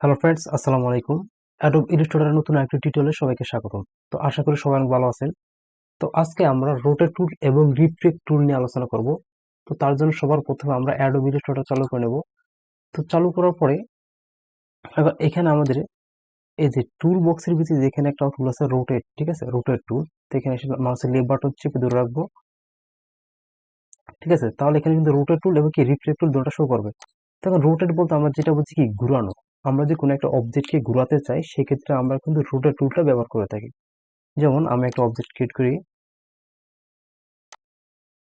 Hello friends, আসসালামু আলাইকুম। Adobe ইলাস্ট্রেটরের নতুন একটি টিউটোরিয়ালে সবাইকে স্বাগতম। তো আশা করি সবাই অনেক ভালো আছেন। তো আজকে আমরা রোটেট টুল এবং রিফ্লেক্ট টুল নিয়ে আলোচনা করব। তো তার জন্য সবার প্রথমে আমরা অ্যাডোব ইলাস্ট্রেটর চালু করে নেব। তো চালু করার পরে এবার এখানে আমাদের এই যে টুল বক্সের ভিতরে যেখানে একটা টুল আছে রোটেট, ঠিক আছে, রোটেট টুল। তো এখানে এসে মাউসের লেফট বাটন চেপে ধরে রাখবো, ঠিক আছে। তাহলে এখানে কিন্তু রোটেট টুল এবং কি রিফ্লেক্ট টুল দুটো শো করবে। তখন রোটেট বলতে আমরা যেটা বলছি কি ঘুরানো। আমরা যে কোনো একটা অবজেক্টকে ঘুরাতে চাই সেক্ষেত্রে আমরা কিন্তু রোটেট টুলটা ব্যবহার করে থাকি। যেমন আমি একটা অবজেক্ট ক্রিয়েট করি,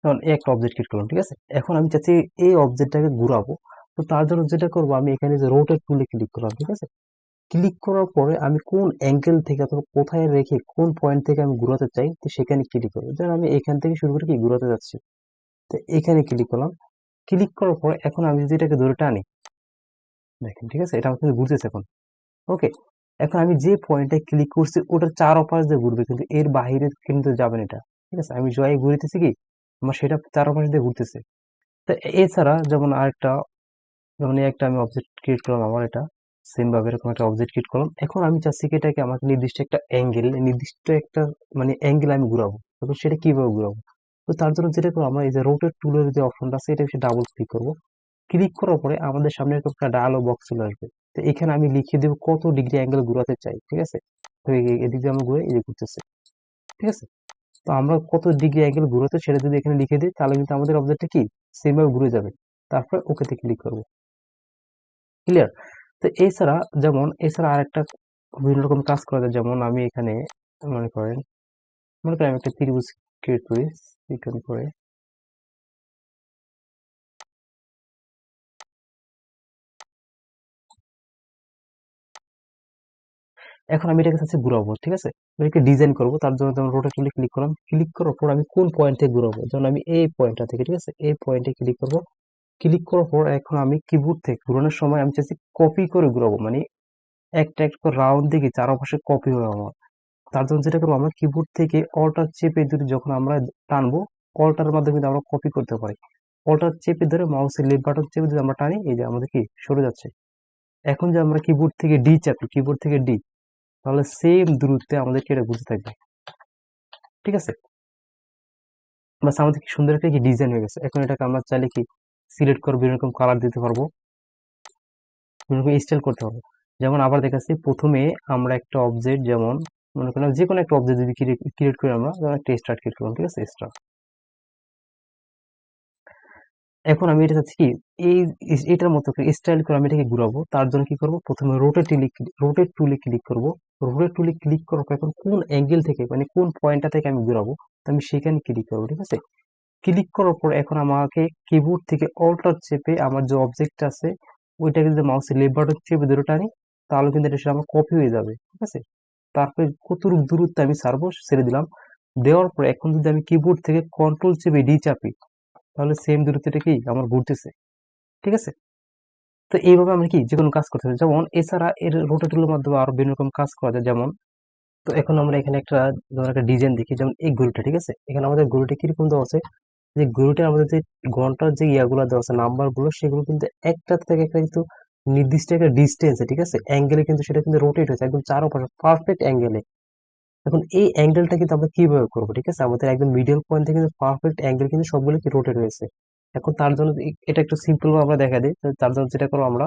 যেমন এই একটা অবজেক্ট ক্রিয়েট করলাম, ঠিক আছে। এখন আমি চাচ্ছি এই অবজেক্টটাকে ঘুরাবো। তো তার জন্য যেটা করবো, আমি এখানে যে রোটেট টুলে ক্লিক করলাম, ঠিক আছে। ক্লিক করার পরে আমি কোন অ্যাঙ্গেল থেকে অথবা কোথায় রেখে কোন পয়েন্ট থেকে আমি ঘুরাতে চাই তো সেখানে ক্লিক করবো। যেমন আমি এখান থেকে শুরু করে কি ঘুরাতে যাচ্ছি, তো এখানে ক্লিক করলাম। ক্লিক করার পরে এখন আমি যদি এটাকে ধরে টানি, দেখেন, ঠিক আছে, এটা আমার কিন্তু ঘুরতেছে এখন। ওকে, এখন আমি যে পয়েন্টে ক্লিক করছি ওটার চারপাশ দিয়ে ঘুরবে, কিন্তু এর বাইরে কিন্তু যাবে না এটা, ঠিক আছে। আমি জয় ঘুরিতেছি কি আমার সেটা চারপাশ দিয়ে ঘুরতেছে। তো এছাড়া যেমন আরেকটা, যেমন এই একটা আমি অবজেক্ট ক্রিয়েট করলাম, আমার এটা সেম ভাবে এরকম একটা অবজেক্ট ক্রিয়েট করলাম। এখন আমি চাচ্ছি কি এটাকে আমাকে নির্দিষ্ট একটা অ্যাঙ্গেল, নির্দিষ্ট একটা মানে অ্যাঙ্গেল আমি ঘুরাবো। তখন সেটা কিভাবে ঘুরাবো? তো তার জন্য যেটা করবো, আমরা এই যে রোটেট টুলের যে অপশনটা আছে এটা ডাবল ক্লিক করবো। ক্লিক করার পরে আমাদের সামনে এরকম একটা ডায়ালগ বক্স চলে আসবে। তো এখানে আমি লিখে দেবো কত ডিগ্রি অ্যাঙ্গেল ঘুরাতে চাই, ঠিক আছে। তো এদিক দিয়ে আমি ঘুরে এই যে ঘুরতেছে, ঠিক আছে। তো আমরা কত ডিগ্রি অ্যাঙ্গেল ঘুরাতে সেটা যদি এখানে লিখে দিই তাহলে কিন্তু আমাদের অবজেক্টটা কি সেম ভাবে ঘুরে যাবে। তারপরে ওকেতে ক্লিক করবো, ক্লিয়ার। তো এছাড়া আরেকটা বিভিন্ন রকম কাজ করা যায়। যেমন আমি এখানে মনে করেন মনে করেন আমি একটা ত্রিভুজ ক্রিয়েট করি, চিকন করে। এখন আমি এটাকে চাচ্ছি ঘুরাবো, ঠিক আছে। এটাকে ডিজাইন করবো, তার জন্য যেমন রোটেট টুলে ক্লিক করলাম। ক্লিক করার পর আমি কোন পয়েন্ট থেকে ঘুরাবো, যেমন আমি এই পয়েন্টটা থেকে, ঠিক আছে, এই পয়েন্টে ক্লিক করবো। ক্লিক করার পর এখন আমি কিবোর্ড থেকে ঘুরানোর সময় আমি চাচ্ছি কপি করে ঘুরাবো, মানে একটা একটা করে রাউন্ড দিকে চারপাশে কপি হবে আমার। তার জন্য যেটা করবো, আমরা কিবোর্ড থেকে অল্টার চেপে ধরে যখন আমরা টানবো, অল্টার মাধ্যমে কিন্তু আমরা কপি করতে পারি। অল্টার চেপে ধরে মাউসের লেফট বাটন চেপে যদি আমরা টানি, এই যে আমাদের কি সরে যাচ্ছে। এখন যে আমরা কিবোর্ড থেকে ডি চাপি, কিবোর্ড থেকে ডি, তাহলে সেম দূরত্বে আমাদেরকে এটা ঘুরতে থাকবে, ঠিক আছে। বাস আমাদের কি সুন্দর একটা কি ডিজাইন হয়ে গেছে। এখন এটাকে আমরা চাইলে কি সিলেক্ট করবো, বিভিন্ন রকম কালার দিতে পারবো, বিভিন্ন রকম স্টাইল করতে পারবো। যেমন আবার দেখাচ্ছি, প্রথমে আমরা একটা অবজেক্ট, যেমন মনে করলাম যে কোনো একটা অবজেক্ট যদি ক্রিয়েট করি, আমরা যেমন একটা স্টার্ট ক্রিয়েট করলাম, ঠিক আছে, স্টার। এখন আমি এটা চাচ্ছি কি এই এটার মতো করে স্টাইল করে আমি এটাকে ঘুরাবো। তার জন্য কি করব, প্রথমে রোটেট টুলে ক্লিক করব। রোটেট টুলে ক্লিক করার পর এখন কোন অ্যাঙ্গেল থেকে মানে কোন পয়েন্টটা থেকে আমি ঘুরাবো, তো আমি সেখানে ক্লিক করবো, ঠিক আছে। ক্লিক করার পর এখন আমাকে কিবোর্ড থেকে অল্টার চেপে আমার যে অবজেক্ট আছে ওইটাকে যদি মাউসের লেফট বাটন চেপে ধরে টানি, তাহলে কিন্তু এটা সেটা আমার কপি হয়ে যাবে, ঠিক আছে। তারপরে কতটুকু দূরত্ব আমি ছাড়বো ছেড়ে দিলাম। দেওয়ার পরে এখন যদি আমি কিবোর্ড থেকে কন্ট্রোল চেপে ডি চাপি, তাহলে সেম দূরত্বটা কি আমার ঘুরতেছে, ঠিক আছে। তো এইভাবে আমরা কি যে কোনো কাজ করতে পারি। যেমন এছাড়া এর রোটেটুলের মাধ্যমে আরো বিভিন্ন রকম কাজ করা যায়। যেমন তো এখন আমরা এখানে একটা ধরুন একটা ডিজাইন দেখি, যেমন এই গরুটা, ঠিক আছে। এখানে আমাদের গরুটা কিরকম দেওয়া আছে, যে গরুটা আমাদের যে ঘন্টার যে ইয়াগুলো দেওয়া আছে নাম্বার গুলো, সেগুলো কিন্তু একটা থেকে একটা কিন্তু নির্দিষ্ট একটা ডিস্টেন্সে, ঠিক আছে, অ্যাঙ্গেলে কিন্তু সেটা কিন্তু রোটেট হয়েছে একদম চারপাশে পারফেক্ট অ্যাঙ্গেলে। এখন এই অ্যাঙ্গেলটা কিন্তু আমরা কিভাবে করবো, ঠিক আছে, আমাদের একদম মিডল পয়েন্ট থেকে কিন্তু পারফেক্ট অ্যাঙ্গেল কিন্তু সবগুলো কি রোটেট হয়েছে। এখন তার জন্য এটা একটু সিম্পল ভাবে আমরা দেখা দিই। তো তার জন্য যেটা করবো, আমরা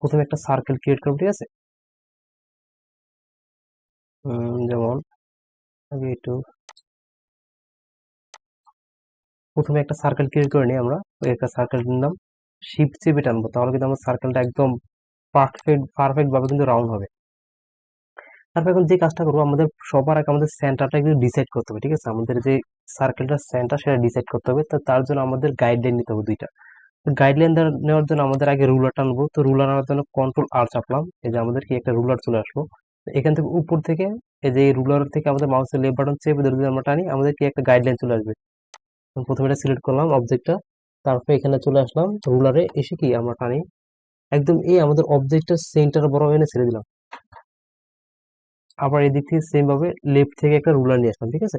প্রথমে একটা সার্কেল ক্রিয়েট করবো, ঠিক আছে। যেমন আগে একটু প্রথমে একটা সার্কেল ক্রিয়েট করে নিই আমরা। ওই একটা সার্কেল নিলাম, শিফট চেপে টানবো, তাহলে কিন্তু আমার সার্কেলটা একদম পারফেক্ট ভাবে কিন্তু রাউন্ড হবে। তারপর এখন যে কাজটা করবো, আমাদের সবার আগে আমাদের সেন্টারটা কিন্তু ডিসাইড করতে হবে, ঠিক আছে। আমাদের যে সার্কেলটার সেন্টার সেটা ডিসাইড করতে হবে। তো তার জন্য আমাদের গাইডলাইন নিতে হবে দুইটা। গাইডলাইন নেওয়ার জন্য আমাদের আগে রুলার টানবো। তো রুলার আনার জন্য কন্ট্রোল আর চাপলাম, এই যে আমাদের কি একটা রুলার চলে আসলো। তো এখান থেকে উপর থেকে এই যে রুলার থেকে আমাদের মাউসের লেফট বাটন চেপে ধরে যদি আমরা টানি, আমাদের কি একটা গাইডলাইন চলে আসবে। তো প্রথমে এটা সিলেক্ট করলাম অবজেক্টটা, তারপর এখানে চলে আসলাম রুলারে, এসে কি আমরা টানি একদম এই আমাদের অবজেক্টের সেন্টার বরাবর এনে ছেড়ে দিলাম। আবার এদিক থেকে সেম ভাবে লেফট থেকে একটা রুলার নিয়ে আসলাম, ঠিক আছে।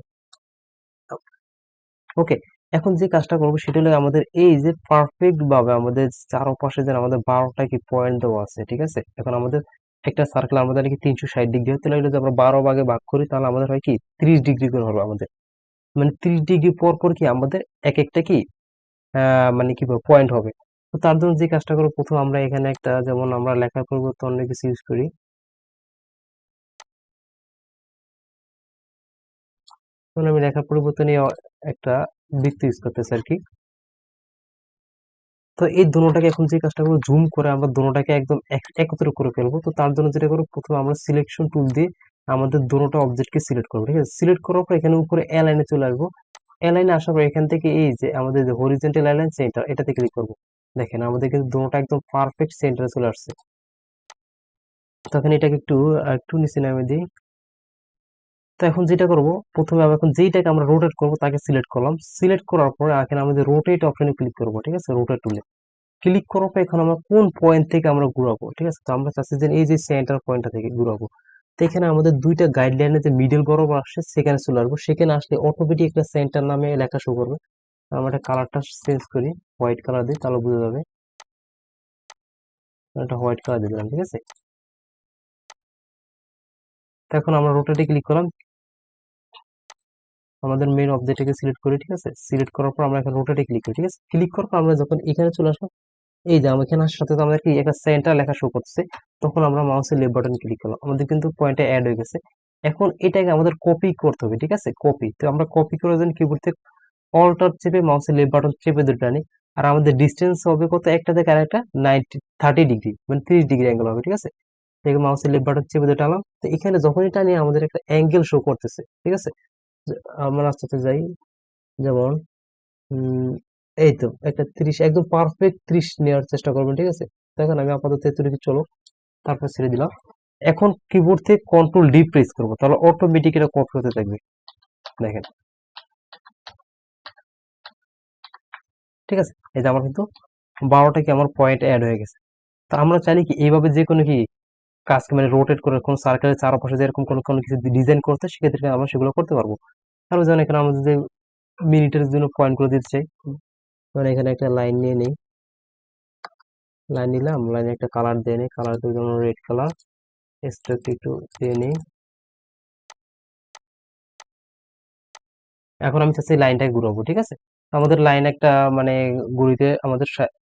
ওকে, এখন যে কাজটা করবো সেটা হলো আমাদের এই যে পারফেক্ট ভাবে আমাদের চারপাশে যেন আমাদের 12টা কি পয়েন্ট দেওয়া আছে, ঠিক আছে? এখন আমাদের একটা সার্কেল আমাদের কি 360 ডিগ্রি হয়, তাহলে যদি আমরা 12 ভাগে ভাগ করি তাহলে আমাদের হয় কি 30 ডিগ্রি করে হবে আমাদের, মানে 30 ডিগ্রি পর পর কি আমাদের এক একটা কি মানে কি পয়েন্ট হবে। তো তার জন্য যে কাজটা করবো, প্রথম আমরা এখানে একটা, যেমন আমরা লেখার পরিবর্তে অন্য কিছু ইউজ করি, তাহলে আমি লেখার পরিবর্তে নিয়ে একটা বৃত্ত ইউজ করতেছি আর কি। তো এই দুটোটাকে এখন যে কাজটা করবো, জুম করে আমরা দুটোটাকে একদম একত্র করে ফেলবো। তো তার জন্য যেটা করবো, প্রথমে আমরা সিলেকশন টুল দিয়ে আমাদের দুটোটা অবজেক্টকে সিলেক্ট করবো, ঠিক আছে? সিলেক্ট করার পর এখানে উপরে অ্যালাইনে চলে আসবো। অ্যালাইনে আসার পর এখান থেকে এই যে আমাদের যে হরিজন্টাল অ্যালাইন সেন্টার, এটাতে ক্লিক করবো। দেখেন আমাদের কিন্তু দুটোটা একদম পারফেক্ট সেন্টারে চলে আসছে। তখন এটাকে একটু একটু নিচে নামিয়ে দিই। তো এখন যেটা করব, প্রথমে আমি এখন যেইটাকে আমরা রোটেট করব তাকে সিলেক্ট করলাম। সিলেক্ট করার পরে এখানে আমাদের রোটেট অপশনে ক্লিক করব, ঠিক আছে? রোটেট টুলে ক্লিক করার পর এখন আমরা কোন পয়েন্ট থেকে আমরা ঘুরাবো, ঠিক আছে? তো আমরা চাচ্ছি যে এই যে সেন্টার পয়েন্টটা থেকে ঘুরাবো। তো এখানে আমাদের দুইটা গাইডলাইনে যে মিডল বরাবর আসছে সেখানে চলে আসবো। সেখানে আসলে অটোমেটিক একটা সেন্টার নামে লেখা শুরু করবে। আমরা একটা কালারটা চেঞ্জ করি, হোয়াইট কালার দিই, তাহলে বোঝা যাবে। একটা হোয়াইট কালার দিয়ে দিলাম, ঠিক আছে? তো এখন আমরা রোটেটে ক্লিক করলাম, আমাদের মেইন অবজেক্টটাকে সিলেক্ট করি, ঠিক আছে? সিলেক্ট করার পর আমরা এখন রোটেটে ক্লিক করি, ঠিক আছে? ক্লিক করার পর আমরা যখন এখানে চলে আসলাম, এই যে এখানে আসার সাথে তো আমাদের কি একটা সেন্টার লেখা শো করতেছে। তখন আমরা মাউসের লেফট বাটন ক্লিক করলাম, আমাদের কিন্তু পয়েন্টে অ্যাড হয়ে গেছে। এখন এটাকে আমাদের কপি করতে হবে, ঠিক আছে? কপি, তো আমরা কপি করার জন্য কিবোর্ড থেকে অল্টার চেপে মাউসের লেফট বাটন চেপে ধরে টানি। আর আমাদের ডিস্টেন্স হবে কত, একটা থেকে আরেকটা 30 ডিগ্রি, মানে 30 ডিগ্রি অ্যাঙ্গেল হবে, ঠিক আছে? থেকে মাউসের লেফট বাটন চেপে ধরে টানলাম। তো এখানে যখনই টানি আমাদের একটা অ্যাঙ্গেল শো করতেছে, ঠিক আছে? আমরা আস্তে আস্তে যাই, যেমন উম, এই তো একটা 30, একদম পারফেক্ট 30 নেওয়ার চেষ্টা করবেন, ঠিক আছে? দেখেন আমি আপাতত 33 চলো, তারপর ছেড়ে দিলাম। এখন কিবোর্ড থেকে কন্ট্রোল ডি প্রেস করবো, তাহলে অটোমেটিক এটা কপি হতে থাকবে। দেখেন, ঠিক আছে? এই যে আমার কিন্তু 12টা কি আমার পয়েন্ট অ্যাড হয়ে গেছে। তো আমরা চাইলে কি এইভাবে যে কোনো কি কাজকে মানে রোটেট করে কোন সার্কেলের চারপাশে যেরকম কোনো কোনো কিছু ডিজাইন করতে, সেক্ষেত্রে আমরা সেগুলো করতে পারবো। তাহলে যেমন এখানে আমাদের যে মিনিটের জন্য পয়েন্ট করে দিতে চাই, মানে এখানে একটা লাইন নিয়ে নেই, লাইন নিলাম, লাইনে একটা কালার দিয়ে নিই, কালার দিয়ে যেমন রেড কালার, স্ট্রোক একটু দিয়ে নিই। এখন আমি চাচ্ছি লাইনটাকে ঘুরাবো, ঠিক আছে? তো আমাদের লাইন একটা মানে ঘুরিতে আমাদের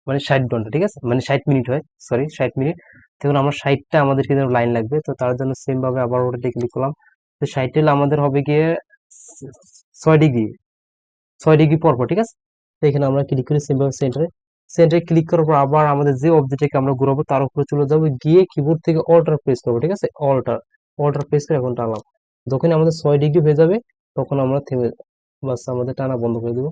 মানে 60 ঘন্টা, ঠিক আছে? মানে 60 মিনিট হয়, সরি 60 মিনিট। তখন আমার 60টা আমাদের কিন্তু লাইন লাগবে। তো তার জন্য সেম ভাবে আবার ওটাতে ক্লিক করলাম। তো 60 আমাদের হবে গিয়ে 6 ডিগ্রি, 6 ডিগ্রি পর পর, ঠিক আছে? তো এখানে আমরা ক্লিক করি সেম ভাবে সেন্টারে। সেন্টারে ক্লিক করার পর আবার আমাদের যে অবজেক্টটাকে আমরা ঘুরাবো তার উপরে চলে যাবো, গিয়ে কিবোর্ড থেকে অল্টার প্রেস করবো, ঠিক আছে? অল্টার, অল্টার প্রেস করে এখন টানলাম। যখন আমাদের 6 ডিগ্রি হয়ে যাবে তখন আমরা থেমে, বাস আমাদের টানা বন্ধ করে দিব।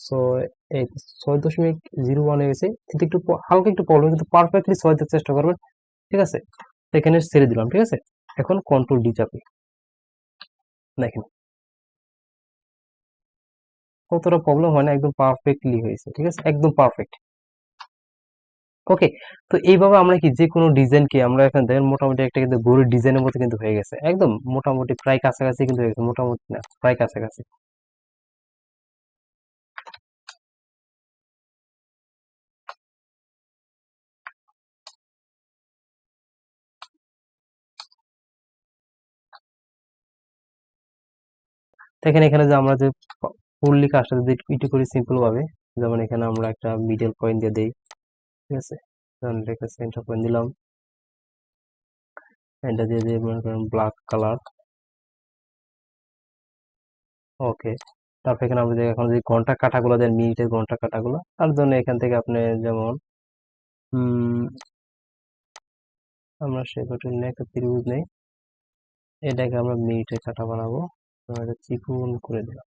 ছয়, এই 6.01 হয়ে গেছে, কিন্তু একটু হালকা একটু প্রবলেম, কিন্তু পারফেক্টলি 6 দেওয়ার চেষ্টা করবেন, ঠিক আছে? তো এখানে ছেড়ে দিলাম, ঠিক আছে? এখন কন্ট্রোল ডি চাপি, দেখেন কতটা প্রবলেম হয় না, একদম পারফেক্টলি হয়েছে, ঠিক আছে? একদম পারফেক্ট। ওকে, তো এইভাবে আমরা কি যে কোনো ডিজাইনকে আমরা এখানে দেখেন মোটামুটি একটা কিন্তু গরুর ডিজাইনের মতো কিন্তু হয়ে গেছে, একদম মোটামুটি প্রায় কাছাকাছি কিন্তু হয়ে গেছে, মোটামুটি না প্রায় কাছাকাছি। দেখেন এখানে যে আমরা যে ফুললি কাজটা যদি একটু করি সিম্পল ভাবে, যেমন এখানে আমরা একটা মিডল পয়েন্ট দিয়ে দেই, ঠিক আছে? একটা সেন্টার পয়েন্ট দিলাম, এটা দিয়ে দিয়ে মনে করেন ব্ল্যাক কালার, ওকে। তারপর এখানে আমরা যে এখন যে ঘন্টা কাটাগুলো দেন, মিনিটের ঘন্টা কাটাগুলো, তার জন্য এখান থেকে আপনি যেমন উম আমরা সে ঘটনা নিয়ে একটা ত্রিভুজ নেই, এটাকে আমরা মিনিটের কাটা বানাবো। তো এটা চিকন করে দিলাম।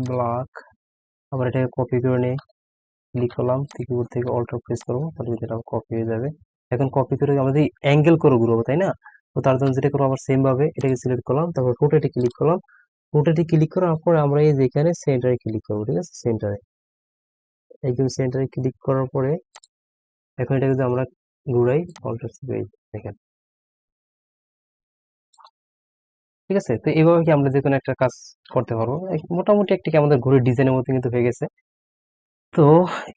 ব্লক, আবার এটাকে কপি করে নিই, ক্লিক করলাম, কিবোর্ড থেকে অল্টার প্রেস করবো, তাহলে যেটা কপি হয়ে যাবে। এখন কপি করে আমাদের অ্যাঙ্গেল করে ঘুরবো, তাই না? তো তার জন্য যেটা করবো, আবার সেম ভাবে এটাকে সিলেক্ট করলাম, তারপর রোটেটে ক্লিক করলাম, রোটেটে ক্লিক করার পরে আমরা এই যে এখানে সেন্টারে ক্লিক করবো, ঠিক আছে, সেন্টারে একদম সেন্টারে ক্লিক করার পরে এখন এটা যদি আমরা ঘুরাই দেখেন, ঠিক আছে। তো এইভাবে কি আমরা যে কোনো একটা কাজ করতে পারবো, মোটামুটি একটা কি আমাদের ঘুরে ডিজাইনের মতো কিন্তু হয়ে গেছে। তো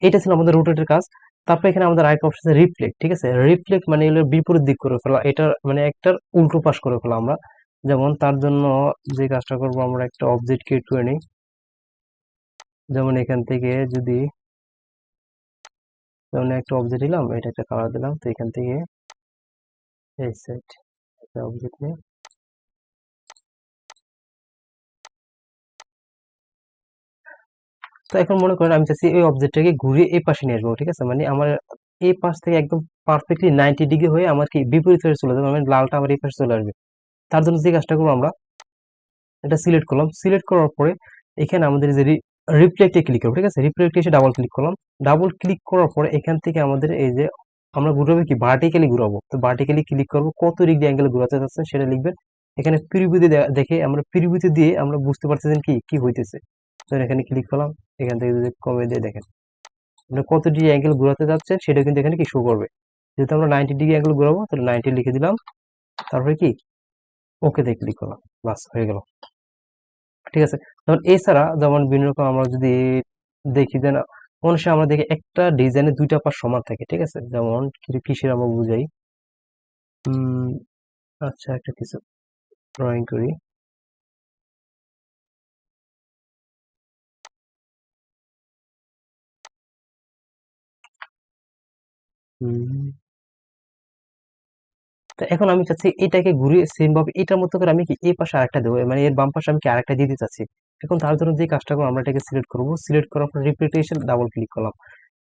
এটা ছিল আমাদের রোটেটের কাজ। তারপর এখানে আমাদের আরেকটা অপশন আছে রিফ্লেক্ট, ঠিক আছে। রিফ্লেক্ট মানে হলো বিপরীত দিক করে ফেলা, এটা মানে একটার উল্টো পাশ করে ফেলা আমরা। যেমন তার জন্য যে কাজটা করবো, আমরা একটা অবজেক্ট ক্রিয়েট করে নিই। যেমন এখান থেকে যদি যেমন একটা অবজেক্ট নিলাম, এটা একটা কালার দিলাম, তো এখান থেকে এই সেট একটা অবজেক্ট নিয়ে তো এখন মনে করেন আমি চাচ্ছি এই অবজেক্টটাকে ঘুরিয়ে এই পাশে নিয়ে আসবো, ঠিক আছে। মানে আমার এই পাশ থেকে একদম পারফেক্টলি 90 ডিগ্রি হয়ে আমার কি বিপরীত হয়ে চলে যাবে, মানে লালটা আমার এই পাশে চলে আসবে। তার জন্য যে কাজটা করবো, আমরা এটা সিলেক্ট করলাম। সিলেক্ট করার পরে এখানে আমাদের যে রিফ্লেক্টে ক্লিক করবো, ঠিক আছে। রিফ্লেক্টে এসে ডাবল ক্লিক করলাম। ডাবল ক্লিক করার পরে এখান থেকে আমাদের এই যে আমরা ঘুরাবো কি ভার্টিক্যালি ঘুরাবো, তো ভার্টিক্যালি ক্লিক করবো, কত ডিগ্রি অ্যাঙ্গেল ঘুরাতে যাচ্ছেন সেটা লিখবেন। এখানে প্রিভিউতে দেখে আমরা প্রিভিউতে দিয়ে আমরা বুঝতে পারতেছেন কি কি হইতেছে। তো এখানে ক্লিক করলাম, এখান থেকে যদি কমে দিয়ে দেখেন আমরা কত ডিগ্রি অ্যাঙ্গেল ঘুরাতে যাচ্ছেন সেটা কিন্তু এখানে কি শো করবে। যেহেতু আমরা 90 ডিগ্রি অ্যাঙ্গেল ঘুরাবো, তাহলে 90 লিখে দিলাম, তারপরে কি ওকে তে ক্লিক করলাম, বাস হয়ে গেল, ঠিক আছে। যেমন এছাড়া যেমন বিভিন্ন রকম আমরা যদি দেখি যে না, অনেক সময় আমরা দেখি একটা ডিজাইনে দুইটা পাশ সমান থাকে, ঠিক আছে। যেমন কিসের আমরা বুঝাই, উম আচ্ছা একটা কিছু ড্রয়িং করি। হুম, তো এখন আমি চাচ্ছি এটাকে ঘুরিয়ে সেম ভাবে এটার মতো করে আমি কি এই পাশে আরেকটা দেবো, মানে এর বাম পাশে আমি কি আরেকটা দিতে চাচ্ছি। এখন তার জন্য যে কাজটা করবো, আমরা এটাকে সিলেক্ট করবো। সিলেক্ট করার পর রিপিটেশন ডাবল ক্লিক করলাম।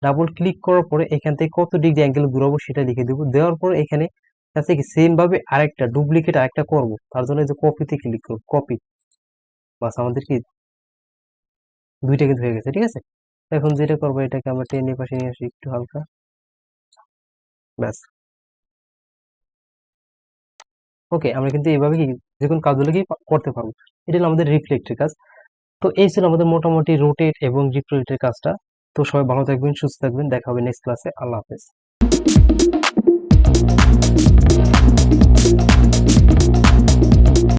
ডাবল ক্লিক করার পরে এখান থেকে কত ডিগ্রি অ্যাঙ্গেল ঘুরাবো সেটা লিখে দেবো। দেওয়ার পরে এখানে চাচ্ছি কি সেম ভাবে আরেকটা ডুপ্লিকেট আরেকটা করবো, তার জন্য এই যে কপিতে ক্লিক করবো, কপি, বাস আমাদের কি দুইটা কিন্তু হয়ে গেছে, ঠিক আছে। এখন যেটা করবো, এটাকে আমরা টেনে পাশে নিয়ে আসি একটু হালকা, ব্যাস। ওকে, আমরা কিন্তু এইভাবে কি যে কোনো কাজগুলো কি করতে পারবো। এটা হলো আমাদের রিফ্লেক্টের কাজ। তো এই ছিল আমাদের মোটামুটি রোটেট এবং রিফ্লেক্টের কাজটা। তো সবাই ভালো থাকবেন, সুস্থ থাকবেন, দেখা হবে নেক্সট ক্লাসে। আল্লাহ হাফেজ।